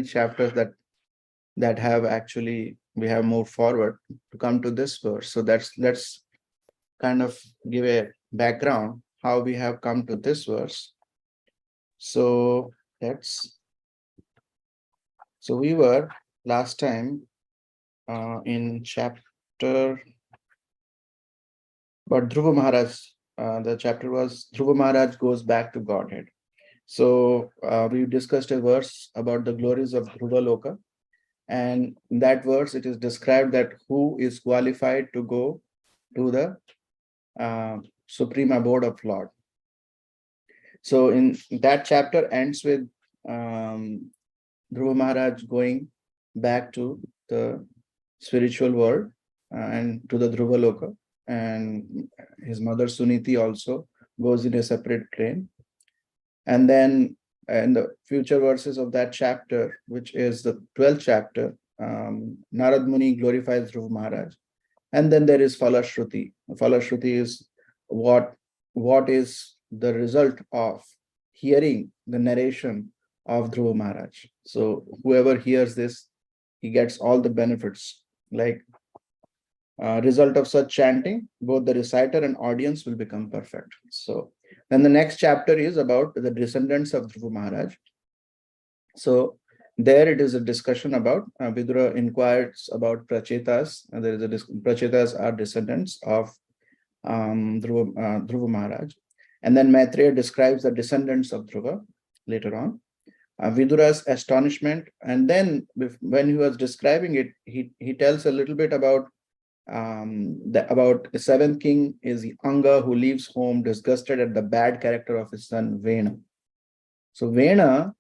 chapters that have actually we have moved forward to come to this verse. So let's kind of give a background how we have come to this verse. So we were last time in chapter, but Dhruva Maharaj, the chapter was Dhruva Maharaj goes back to Godhead. So we discussed a verse about the glories of Dhruva Loka. And in that verse, it is described that who is qualified to go to the supreme abode of Lord. So in that chapter ends with Dhruva Maharaj going back to the spiritual world and to the Dhruva Loka. And his mother Suniti also goes in a separate train. And then in the future verses of that chapter, which is the 12th chapter, Narad Muni glorifies Dhruva Maharaj. And then there is Falashruti. Falashruti is what is the result of hearing the narration of Dhruva Maharaj. So whoever hears this, he gets all the benefits. Like result of such chanting, both the reciter and audience will become perfect. So then the next chapter is about the descendants of Dhruva Maharaj. So there it is a discussion about Vidura inquires about Prachetas. There is a Prachetas are descendants of Dhruva Maharaj. And then Maitreya describes the descendants of Dhruva later on. Vidura's astonishment, and then when he was describing it, he tells a little bit about the seventh king is Anga, who leaves home disgusted at the bad character of his son Vena. So Vena,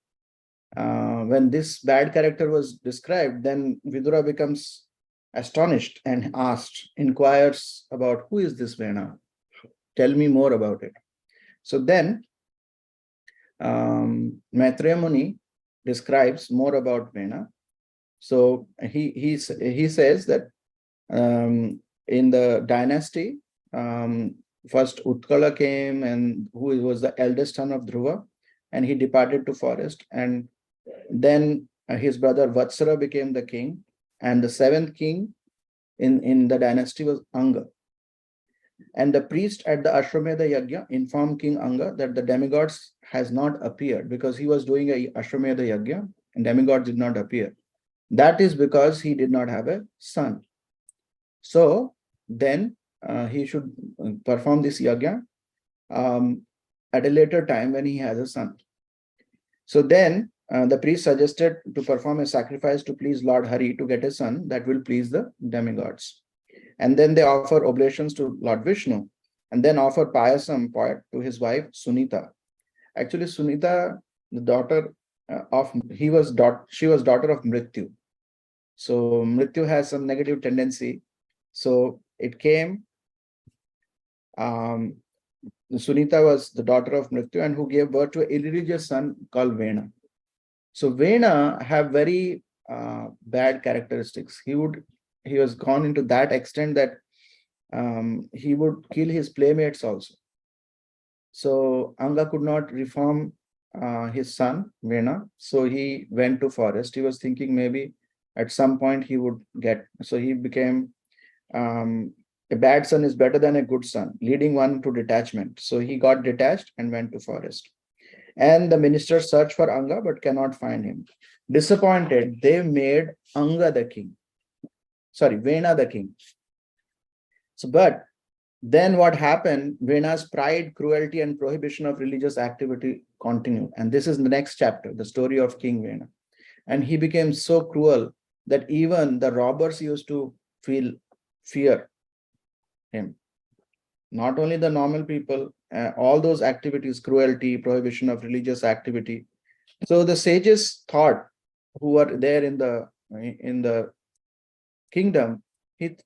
when this bad character was described, then Vidura becomes astonished and inquires about who is this Vena? Tell me more about it. So then Maitreya Muni describes more about Vena. So he says that in the dynasty, first Utkala came, and who was the eldest son of Dhruva, and he departed to forest. And then his brother Vatsara became the king, and the seventh king in the dynasty was Anga. And the priest at the Ashwamedha Yajna informed King Anga that the demigods has not appeared because he was doing a Ashwamedha Yajna and demigods did not appear. That is because he did not have a son. So then he should perform this yajna at a later time when he has a son. So then the priest suggested to perform a sacrifice to please Lord Hari to get a son that will please the demigods. And then they offer oblations to Lord Vishnu, and then offer payasam to his wife Sunita. Actually, Sunita, the daughter she was daughter of Mrityu. So Mrityu has some negative tendency. So it came, Sunita was the daughter of Mrityu and who gave birth to an irreligious son called Vena. So Vena have very bad characteristics. He was gone into that extent that he would kill his playmates also. So Anga could not reform his son, Vena. So he went to forest. He was thinking maybe at some point he would get, so he became a bad son is better than a good son, leading one to detachment. So he got detached and went to forest. And the ministers searched for Anga but cannot find him. Disappointed, they made Anga the king. Sorry, Vena the king. So, but then what happened? Vena's pride, cruelty, and prohibition of religious activity continued. And this is the next chapter, the story of King Vena. And he became so cruel that even the robbers used to fear him. Not only the normal people, all those activities, cruelty, prohibition of religious activity. So the sages thought, who were there in the kingdom,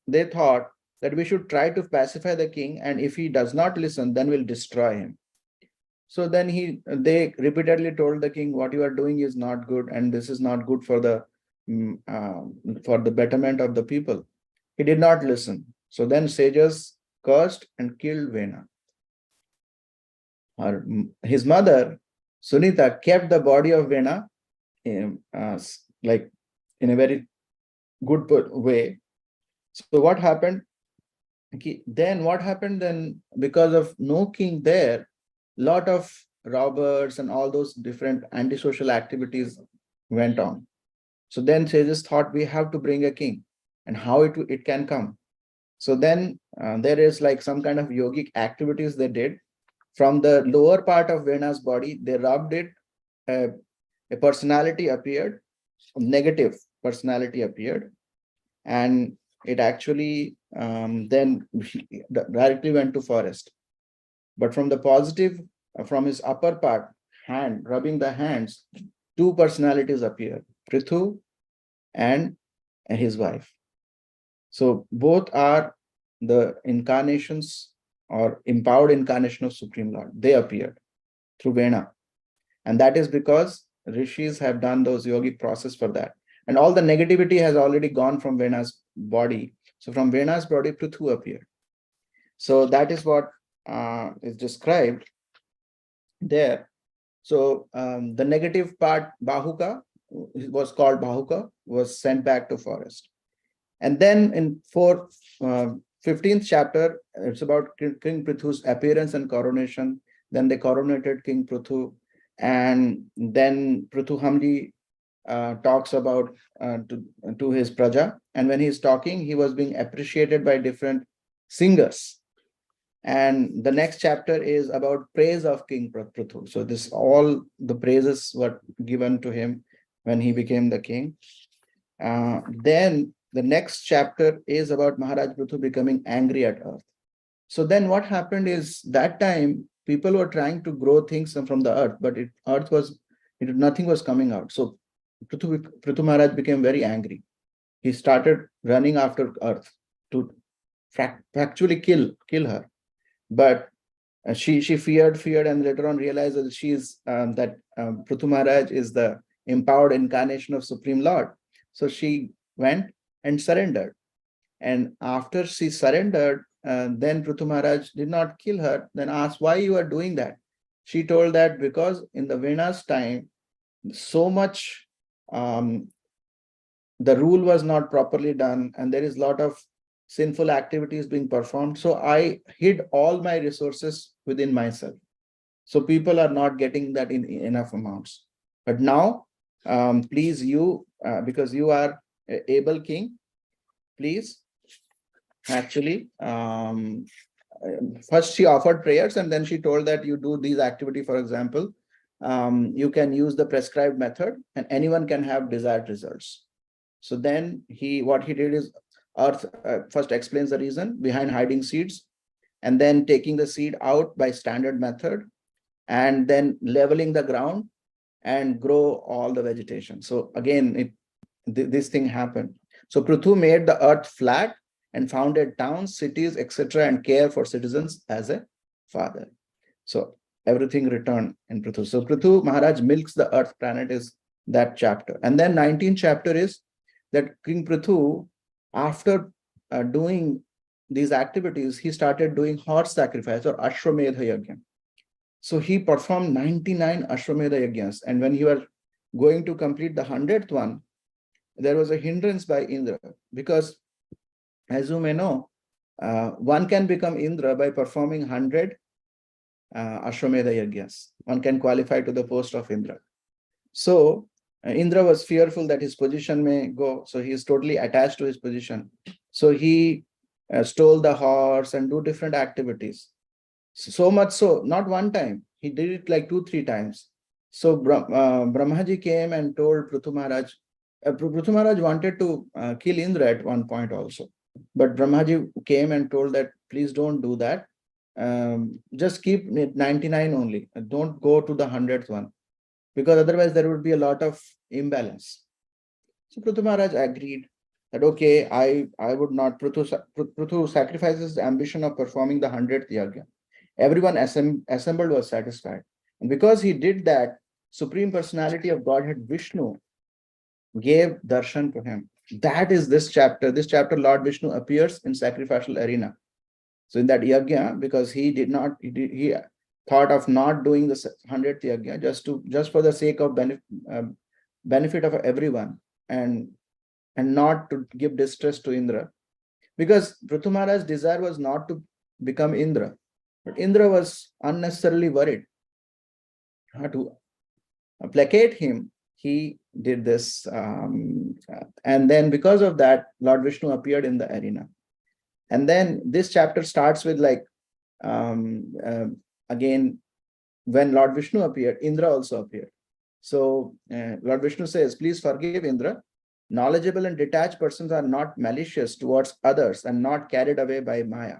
they thought that we should try to pacify the king, and if he does not listen, then we'll destroy him. So then they repeatedly told the king, what you are doing is not good, and this is not good for the betterment of the people. He did not listen. So then sages cursed and killed Vena. His mother, Sunita, kept the body of Vena like in a very good way. So what happened? Then what happened then, because of no king there, lot of robbers and all those different antisocial activities went on. So then sages thought, we have to bring a king, and how it can come. So then there is like some kind of yogic activities they did. From the lower part of Vena's body, they rubbed it, a personality appeared, a negative personality appeared, and it actually then directly went to forest. But from the positive, from his upper part, hand, rubbing the hands, two personalities appear, Prithu and his wife. So both are the incarnations or empowered incarnation of Supreme Lord. They appeared through Vena. And that is because rishis have done those yogic process for that. And all the negativity has already gone from Vena's body. So from Vena's body, Prithu appeared. So that is what is described there. So the negative part, Bahuka, was called Bahuka, was sent back to forest. And then in 15th chapter, it's about King Prithu's appearance and coronation. Then they coronated King Prithu. And then Prithu Hamji talks about to his praja. And when he's talking, he was being appreciated by different singers. And the next chapter is about praise of King Prithu. So this all the praises were given to him when he became the king. Then the next chapter is about Maharaj Prithu becoming angry at earth. So then what happened is, that time people were trying to grow things from the earth, but nothing was coming out. So Prithu Maharaj became very angry. He started running after earth to actually kill her. But she feared, and later on realized that Prithu Maharaj is the empowered incarnation of Supreme Lord. So she went and surrendered. And after she surrendered, then Prithu Maharaj did not kill her, then asked why you are doing that. She told that because in the Vena's time, so much the rule was not properly done, and there is a lot of sinful activities being performed. So I hid all my resources within myself. So people are not getting that in enough amounts. But now, please you, because you are able king, please actually, first she offered prayers, and then she told that you do these activity. For example, you can use the prescribed method and anyone can have desired results. So then what he did is, earth first explains the reason behind hiding seeds, and then taking the seed out by standard method, and then leveling the ground and grow all the vegetation. So again, this thing happened. So Prithu made the earth flat and founded towns, cities, etc., and care for citizens as a father. So everything returned in Prithu. So Prithu Maharaj milks the earth planet is that chapter. And then 19th chapter is that King Prithu, after doing these activities, he started doing horse sacrifice or Ashwamedha Yajna. So he performed 99 Ashwamedha Yajnas. And when he was going to complete the 100th one, there was a hindrance by Indra, because as you may know, one can become Indra by performing 100 Ashwamedha Yajnas. One can qualify to the post of Indra. So Indra was fearful that his position may go. So he is totally attached to his position. So he stole the horse and do different activities. So much so, not one time. He did it like 2-3 times. So Brahmaji came and told Prithu Maharaj. Prithu Maharaj wanted to kill Indra at one point also. But Brahmaji came and told that, please don't do that. Just keep 99 only. Don't go to the 100th one, because otherwise there would be a lot of imbalance. So Prithu Maharaj agreed that, okay, I would not. Prithu sacrifices the ambition of performing the 100th yajna. Everyone assembled was satisfied. And because he did that, Supreme Personality of Godhead Vishnu gave darshan to him. That is this chapter. This chapter, Lord Vishnu appears in sacrificial arena. So in that yajna, because he thought of not doing the 100th yajna just for the sake of benefit of everyone. and not to give distress to Indra. Because Prithu Maharaj's desire was not to become Indra, but Indra was unnecessarily worried. To placate him, he did this. And then because of that, Lord Vishnu appeared in the arena. And then this chapter starts with like, again, when Lord Vishnu appeared, Indra also appeared. So Lord Vishnu says, please forgive Indra. Knowledgeable and detached persons are not malicious towards others and not carried away by Maya.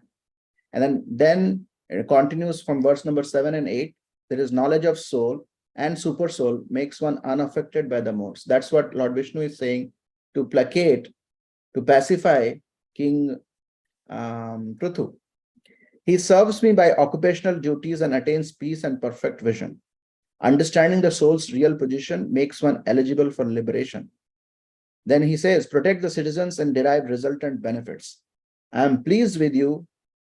And then it continues from verse number 7 and 8. There is knowledge of soul and super soul makes one unaffected by the modes. That's what Lord Vishnu is saying to placate, to pacify King Prithu. He serves me by occupational duties and attains peace and perfect vision. Understanding the soul's real position makes one eligible for liberation. Then he says, protect the citizens and derive resultant benefits. I am pleased with you.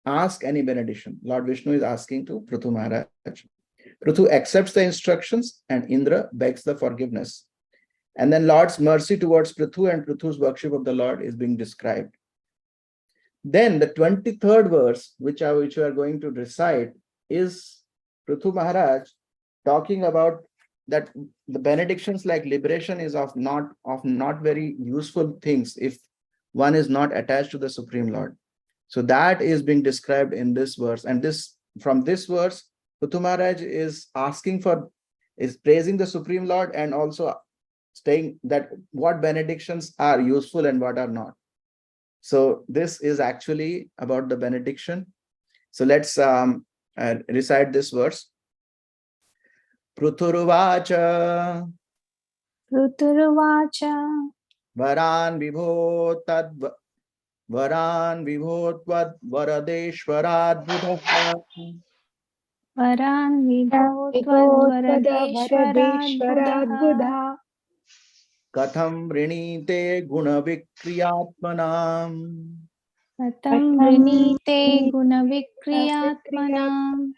Ask any benediction. Lord Vishnu is asking to Prithu Maharaj. Prithu accepts the instructions and Indra begs the forgiveness. And then Lord's mercy towards Prithu and Prithu's worship of the Lord is being described. Then the 23rd verse, which we are going to recite, is Prithu Maharaj talking about that the benedictions like liberation is of not very useful things if one is not attached to the Supreme Lord. So that is being described in this verse. And from this verse, Prithu Maharaj is praising the Supreme Lord and also saying that what benedictions are useful and what are not. So this is actually about the benediction. So let's recite this verse. Pruturuvacha Varan vibhotvad varadeshvarad buddha Varan vibhotvad varadeshvarad buddha Katham vrinite guna vikriyatmanam Katham vrinite guna vikriyatmanam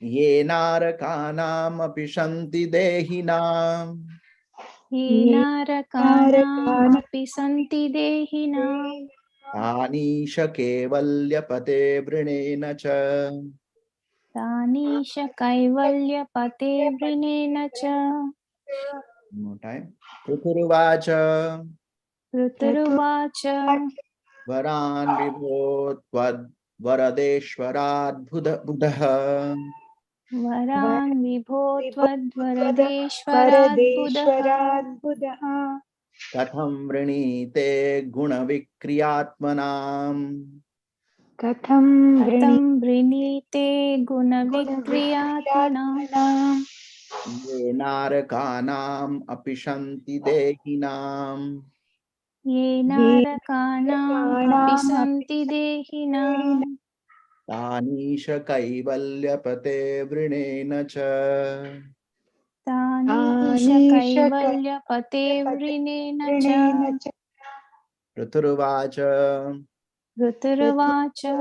Ye narakanam apishanti dehinam Yenarakanam api santi dehinam Tanisha kevalyapate vrinena cha. Tanisha kaivalya pate vrinena cha. One more time. Pruturuvacha Pruturuvacha Varan vibhotvad varadeshvarad buddha Varan vibhotvad varadeshvarad buddha Katham vrinite guna vikriyatmanam Katham vrinite guna vikriyatmanam Ye narakanam apishanti dehinam Yenarakanam api santi dehinam Tanisha kaivalyapate vrinena cha. Tanisha kaivalya pate vrinena cha. Pruturuvacha Pruturuvacha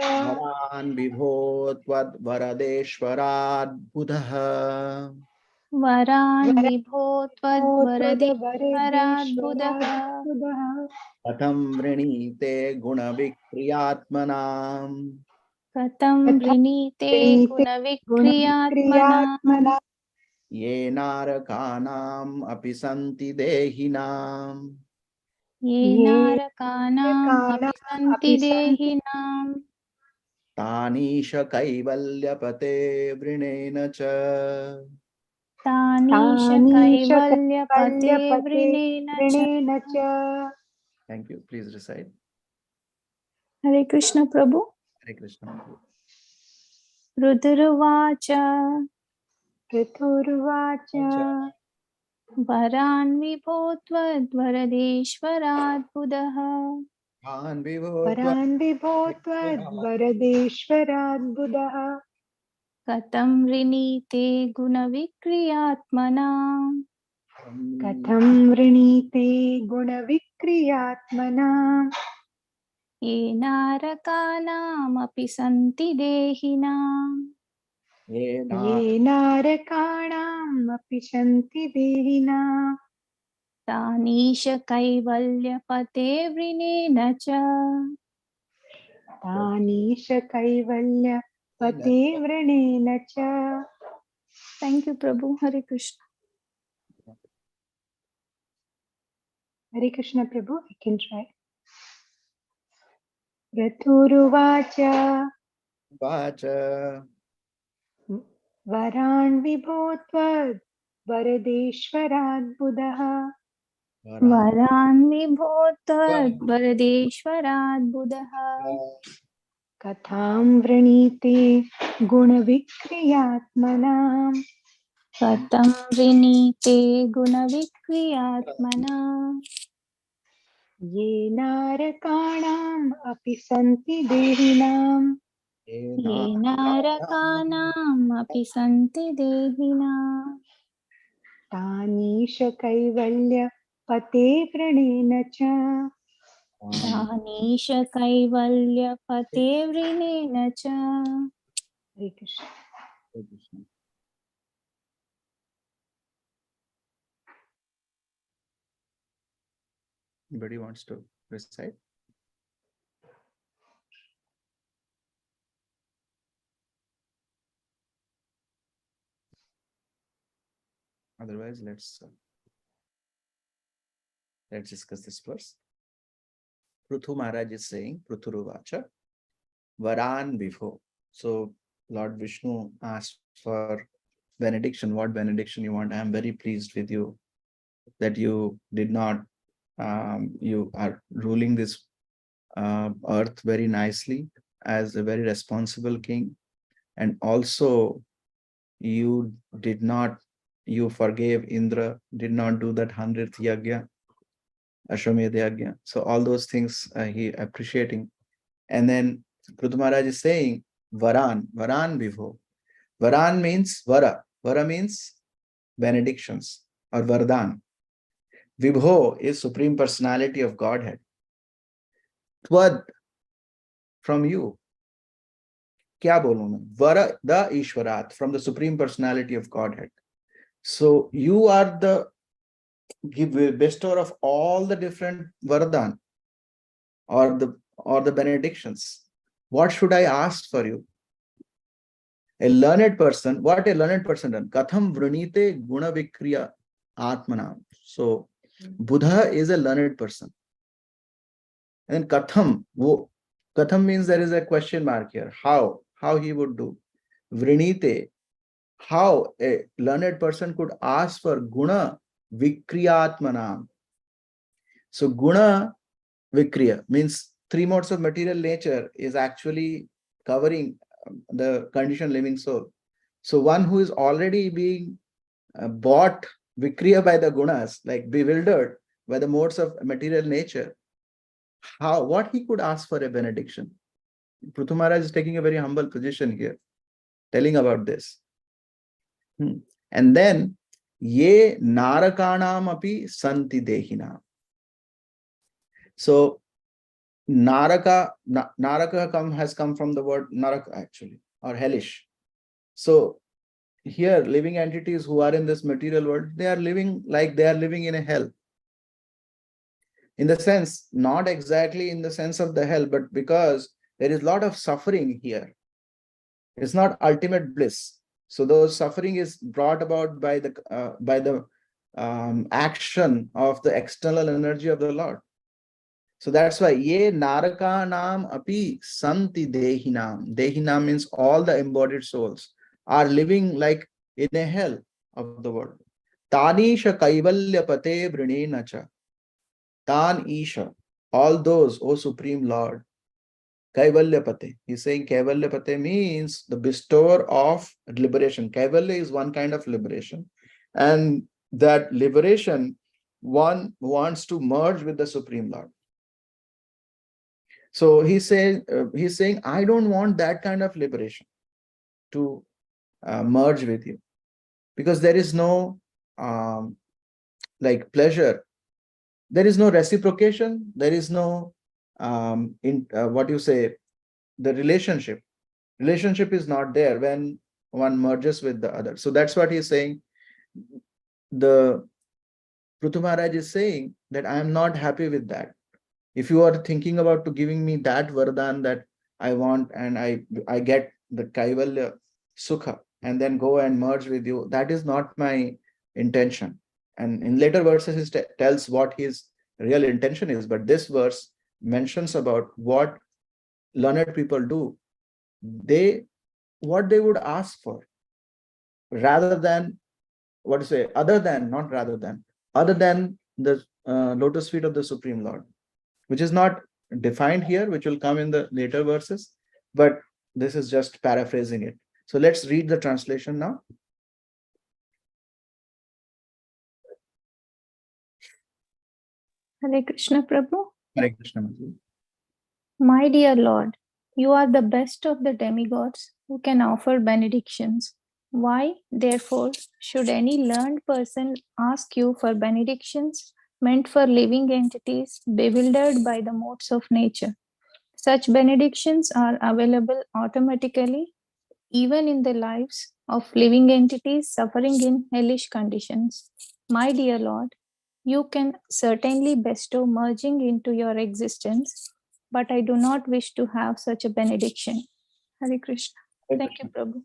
Varan vibhotvad varadeshvarad buddha Varan vibhotvad varadeshvarad buddha Katham vrinite guna vikriyatmanam Katham vrinite guna vikriyatmanam Ye narakanam apisanti dehinam Yenarakanam api santi dehinam Tanisha kaivalyapate vrinena cha. Tanisha kaivalya pate vrinena cha. Thank you. Please recite. Hare Krishna Prabhu. Hare Krishna. Pruturuvacha Varan vibhotvad varadeshvarad buddha Varan vibhotvad varadeshvarad buddha Katham vrinite guna vikriyatmana Katham vrinite guna vikriyatmana Yenarakanam api santi dehinam Yenarakanam api santi dehinam तानीश कैवल्यपते वृणेन च. तानीश कैवल्य पते व्रणेन च. Thank you, Prabhu. Hare Krishna. Hare Krishna Prabhu, I can try. Raturuvacha Vacha. Varan vibhotvad Varadeshwarad Buddha वरान् विभो तद्वरदेश्वरात् बुधः. Katham Vranite Gunavikriyatmanam कथं वृणीते गुणविक्रियात्मना. Ye Narakanam Api Santi Dehinam ये नरकानाम् अपि सन्ति देहिनाम्. Tanisha Kaivalya Pate Vranena Cha. तानीश कैवल्यपते वृणेन च. Hare Krishna. Anybody wants to recite? Otherwise, let's discuss this verse. Pruthu Maharaj is saying, Pruthuruvacha, Varan Vibho. So Lord Vishnu asked for benediction. What benediction you want? I am very pleased with you that you did not, you are ruling this earth very nicely as a very responsible king. And also you did not, you forgave Indra, did not do that 100th yagya, Ashwamedha yagya. So all those things he appreciating. And then Prithu Maharaj is saying, Varan Vibho. Varan means Vara. Vara means benedictions or Vardhan. Vibho is Supreme Personality of Godhead. Tvad, from you. Kya bolu main? Vara, the Ishwarat, from the Supreme Personality of Godhead. So you are the bestower of all the different Vardhan or the benedictions. What should I ask for you? A learned person, what a learned person done? Katham vrinite guna vikriya atmanam. So Buddha is a learned person. And katham means there is a question mark here. How he would do? Vrinite, how a learned person could ask for guna vikriyatmanam. So guna vikriya means three modes of material nature is actually covering the conditioned living soul. So one who is already being bought vikriya by the gunas, like bewildered by the modes of material nature, what he could ask for a benediction? Prithu Maharaj is taking a very humble position here, telling about this. And then, ye narakanam api santi dehina. So, naraka has come from the word naraka actually, or hellish. So, here living entities who are in this material world, they are living like they are living in a hell. In the sense, not exactly in the sense of the hell, but because there is a lot of suffering here. It's not ultimate bliss. So those suffering is brought about by the action of the external energy of the Lord. So that's why ye narakanam api santi dehinam. Dehinam means all the embodied souls are living like in a hell of the world. Tanisha kaivalya pate vrine. Tan Isha, all those, O Supreme Lord, Kaivalyapate. He's saying Kaivalyapate means the bestower of liberation. Kaivalya is one kind of liberation. And that liberation, one wants to merge with the Supreme Lord. So he's saying, I don't want that kind of liberation to merge with you. Because there is no like pleasure. There is no reciprocation. There is no what you say, the relationship is not there when one merges with the other. So that's what he's saying. The Prithu Maharaj is saying that I am not happy with that. If you are thinking about to giving me that vardhan that I want, and I get the Kaivalya Sukha and then go and merge with you, that is not my intention. And in later verses, he tells what his real intention is. But this verse mentions about what learned people do. They, what they would ask for, rather than, what to say, other than, not rather than, other than the lotus feet of the Supreme Lord, which is not defined here, which will come in the later verses, but this is just paraphrasing it. So let's read the translation now. Hare Krishna Prabhu. Hare Krishna. Mataji. My dear Lord, you are the best of the demigods who can offer benedictions. Why, therefore, should any learned person ask you for benedictions meant for living entities bewildered by the modes of nature? Such benedictions are available automatically even in the lives of living entities suffering in hellish conditions. My dear Lord, you can certainly bestow merging into your existence, but I do not wish to have such a benediction. Hare Krishna. Hare Thank you, Krishna. Prabhu.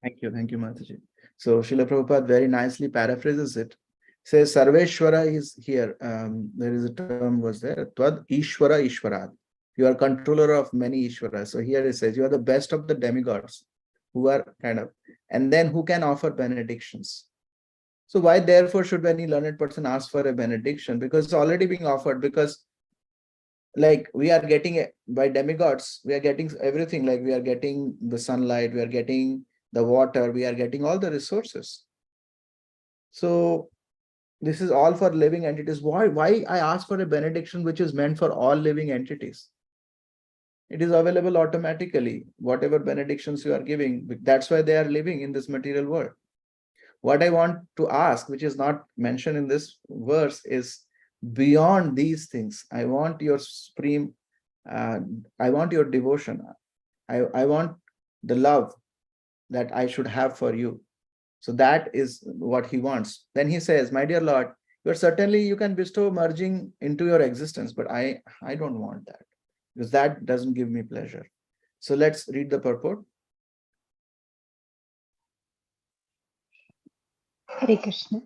Thank you, Mataji. So Srila Prabhupada very nicely paraphrases it. Says Sarveshwara is here. There is a term was there. Tvad Ishwara Ishwarad. You are controller of many Ishwaras. So here it says you are the best of the demigods who are kind of, and then who can offer benedictions. So why therefore should any learned person ask for a benediction? Because it's already being offered. Because like we are getting it by demigods, we are getting everything. Like we are getting the sunlight, we are getting the water, we are getting all the resources. So this is all for living entities. Why I ask for a benediction which is meant for all living entities? It is available automatically. Whatever benedictions you are giving, that's why they are living in this material world. What I want to ask, which is not mentioned in this verse, is beyond these things. I want your supreme, I want your devotion. I want the love that I should have for you. So that is what he wants. Then he says, my dear Lord, you're certainly, you can bestow merging into your existence, but I don't want that, because that doesn't give me pleasure. So let's read the purport. Hare Krishna.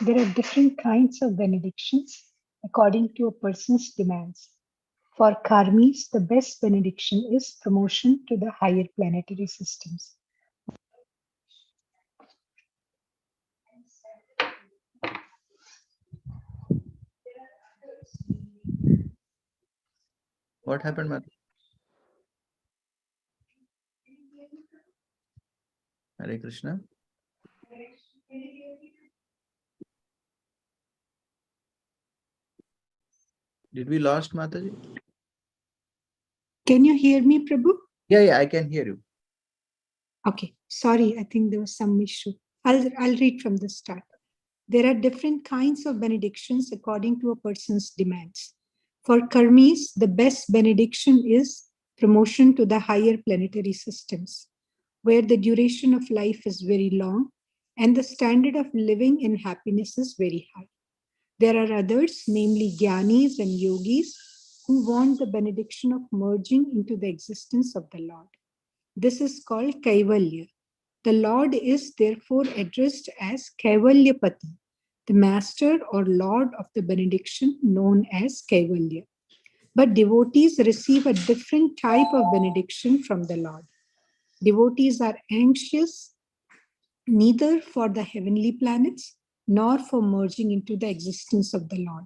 There are different kinds of benedictions according to a person's demands. For karmis, the best benediction is promotion to the higher planetary systems. What happened, Mata? Hare Krishna. Did we lost Mataji? Can you hear me, Prabhu? Yeah, I can hear you. Okay, sorry, I think there was some issue. I'll read from the start. There are different kinds of benedictions according to a person's demands. For karmis, the best benediction is promotion to the higher planetary systems, where the duration of life is very long and the standard of living in happiness is very high. There are others, namely Gyanis and Yogis, who want the benediction of merging into the existence of the Lord. This is called Kaivalya. The Lord is therefore addressed as Kaivalyapati, the master or lord of the benediction known as Kaivalya. But devotees receive a different type of benediction from the Lord. Devotees are anxious neither for the heavenly planets nor for merging into the existence of the Lord.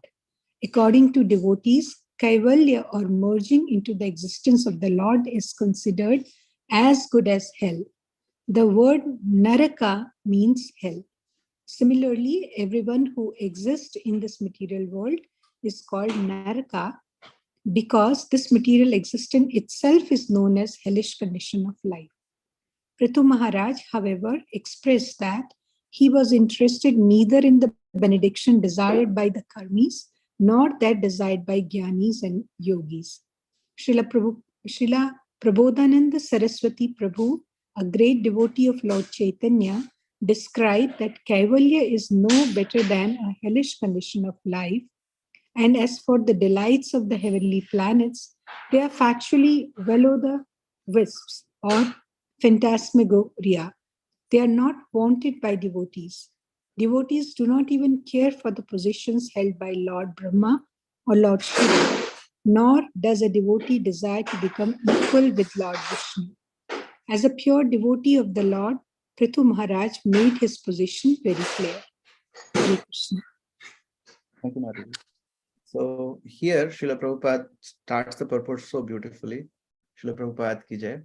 According to devotees, Kaivalya or merging into the existence of the Lord is considered as good as hell. The word Naraka means hell. Similarly, everyone who exists in this material world is called Naraka because this material existence itself is known as hellish condition of life. Prithu Maharaj, however, expressed that he was interested neither in the benediction desired by the karmis nor that desired by jnanis and yogis. Srila Prabodhananda Saraswati Prabhu, a great devotee of Lord Chaitanya, describe that Kaivalya is no better than a hellish condition of life. And as for the delights of the heavenly planets, they are factually will-o'-the-wisps or phantasmagoria. They are not wanted by devotees. Devotees do not even care for the positions held by Lord Brahma or Lord Shiva, nor does a devotee desire to become equal with Lord Vishnu. As a pure devotee of the Lord, Prithu Maharaj made his position very clear. Hare Krishna. Thank you, Madhuri. So here, Srila Prabhupada starts the purport so beautifully. Srila Prabhupada ki jai.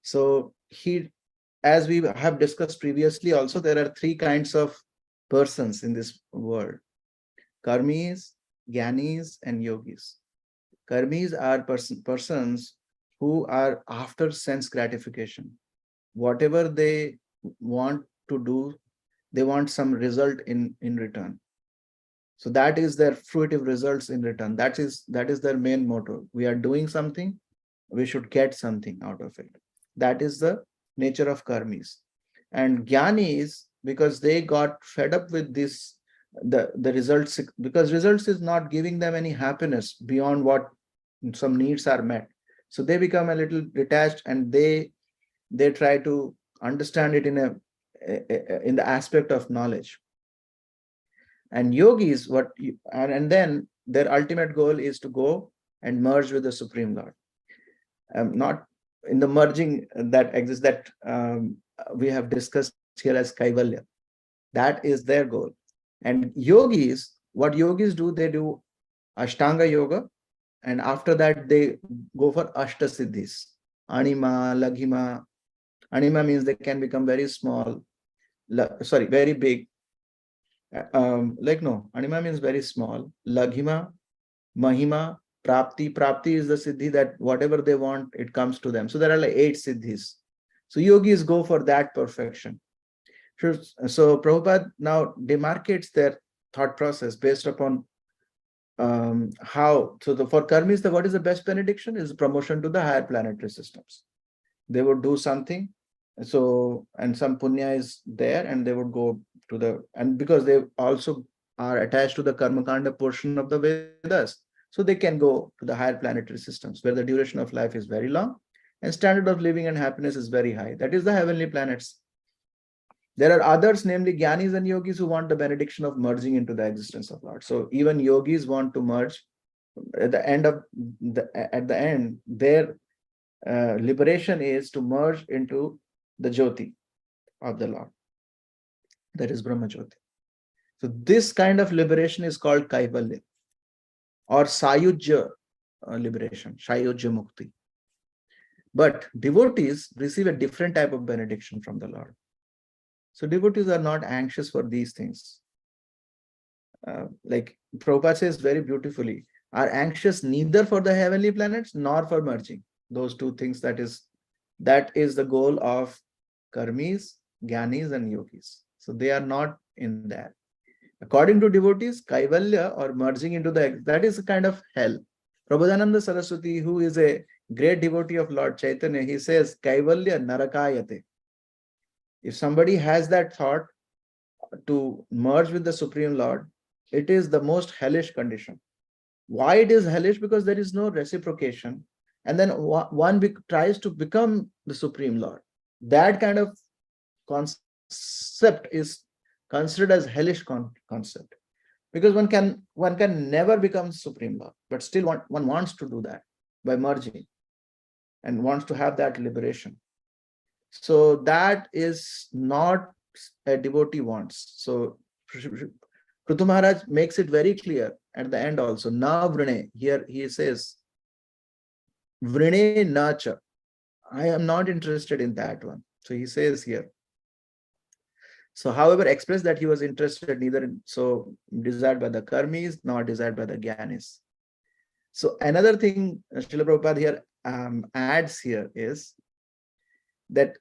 So as we have discussed previously, also there are three kinds of persons in this world: karmis, gyanis, and yogis. Karmis are persons who are after sense gratification. Whatever they want to do, they want some result in return. So that is their fruitive results in return. That is their main motto. We are doing something, we should get something out of it. That is the nature of karmis. And jnanis, because they got fed up with this, the results, because results is not giving them any happiness beyond what some needs are met. So they become a little detached, and they try to understand it in the aspect of knowledge. And yogis, and then their ultimate goal is to go and merge with the Supreme Lord. Not in the merging that exists, that we have discussed here as Kaivalya. That is their goal. And yogis, what yogis do, they do Ashtanga Yoga, and after that they go for Ashta Siddhis. Anima, Laghima. Anima means they can become very small, very big. Anima means very small. Laghima, Mahima, Prapti. Prapti is the siddhi that whatever they want, it comes to them. So there are like 8 siddhis. So yogis go for that perfection. So Prabhupada now demarcates their thought process based upon how. So for karmis, what is the best benediction? Is promotion to the higher planetary systems. They would do something. So, and some punya is there, and they would go to and because they also are attached to the karma kanda portion of the Vedas, so they can go to the higher planetary systems where the duration of life is very long and standard of living and happiness is very high. That is the heavenly planets. There are others, namely Gyanis and Yogis, who want the benediction of merging into the existence of Lord. So even Yogis want to merge. At the end, their liberation is to merge into the Jyoti of the Lord. That is Brahma Jyoti. So this kind of liberation is called Kaivalya or Sayujya liberation, Sayujya Mukti. But devotees receive a different type of benediction from the Lord. So devotees are not anxious for these things. Like Prabhupada says very beautifully, are anxious neither for the heavenly planets nor for merging. Those two things, that is the goal of karmis, gyanis, and yogis. So they are not in that. According to devotees, Kaivalya or merging into that is a kind of hell. Prabodhananda Saraswati, who is a great devotee of Lord Chaitanya, he says, Kaivalya narakayate. If somebody has that thought to merge with the Supreme Lord, it is the most hellish condition. Why it is hellish? Because there is no reciprocation. And then one tries to become the Supreme Lord. That kind of concept is considered as hellish concept, because one can never become Supreme Lord, but still one wants to do that by merging and wants to have that liberation. So that is not a devotee wants. So Prithu Maharaj makes it very clear at the end also. Na vrine, here he says, vrine nacha. I am not interested in that one. So he says here. So however, expressed that he was interested neither in, so desired by the karmis nor desired by the gyanis. So another thing Srila Prabhupada here adds here is that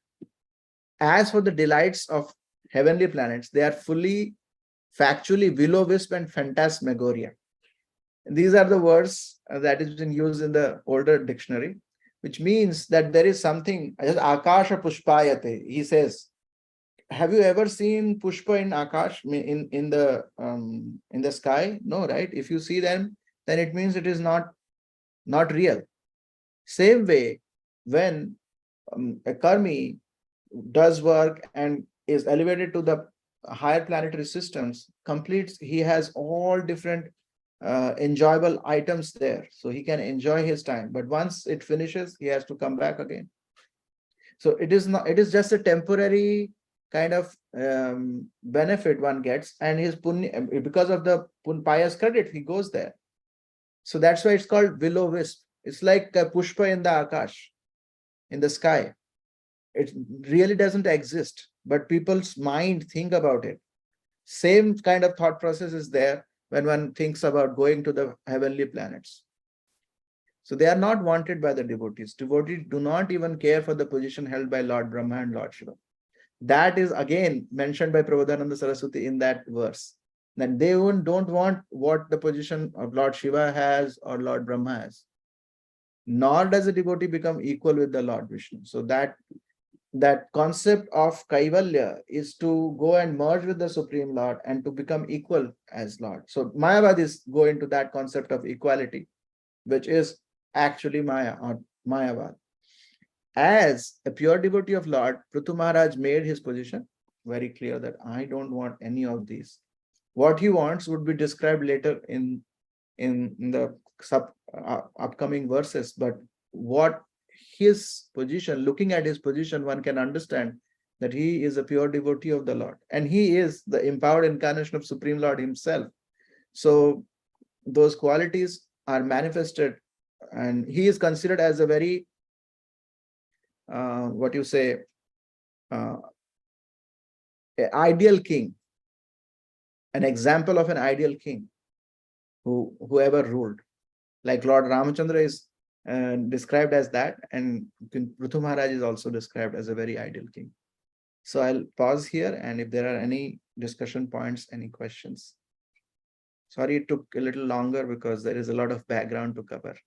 as for the delights of heavenly planets, they are fully factually will-o'-wisp and phantasmagoria. These are the words that is being used in the older dictionary, which means that there is something, akasha pushpayate, he says, have you ever seen Pushpa in Akash, in the sky? No, right? If you see them, then it means it is not real. Same way, when a Karmi does work and is elevated to the higher planetary systems, completes, he has all different enjoyable items there. So he can enjoy his time. But once it finishes, he has to come back again. So it is not, it is just a temporary kind of benefit one gets, and his punya, because of the pious credit, he goes there. So that's why it's called willow wisp. It's like a pushpa in the akash, in the sky. It really doesn't exist, but people's mind think about it. Same kind of thought process is there when one thinks about going to the heavenly planets. So they are not wanted by the devotees. Devotees do not even care for the position held by Lord Brahma and Lord Shiva. That is again mentioned by Prabodhananda Saraswati in that verse. That they don't want what the position of Lord Shiva has or Lord Brahma has. Nor does a devotee become equal with the Lord Vishnu. So that concept of Kaivalya is to go and merge with the Supreme Lord and to become equal as Lord. So Mayavadis go into that concept of equality, which is actually Maya or Mayavad. As a pure devotee of Lord, Prithu Maharaj made his position very clear that I don't want any of these. What he wants would be described later in the upcoming verses, but what his position, looking at his position, one can understand that he is a pure devotee of the Lord, and he is the empowered incarnation of Supreme Lord himself. So those qualities are manifested, and he is considered as a very what you say, ideal king, an example of an ideal king whoever ruled. Like Lord Ramachandra is described as that, and Prithu Maharaj is also described as a very ideal king. So I'll pause here, and if there are any discussion points, any questions. Sorry, it took a little longer because there is a lot of background to cover.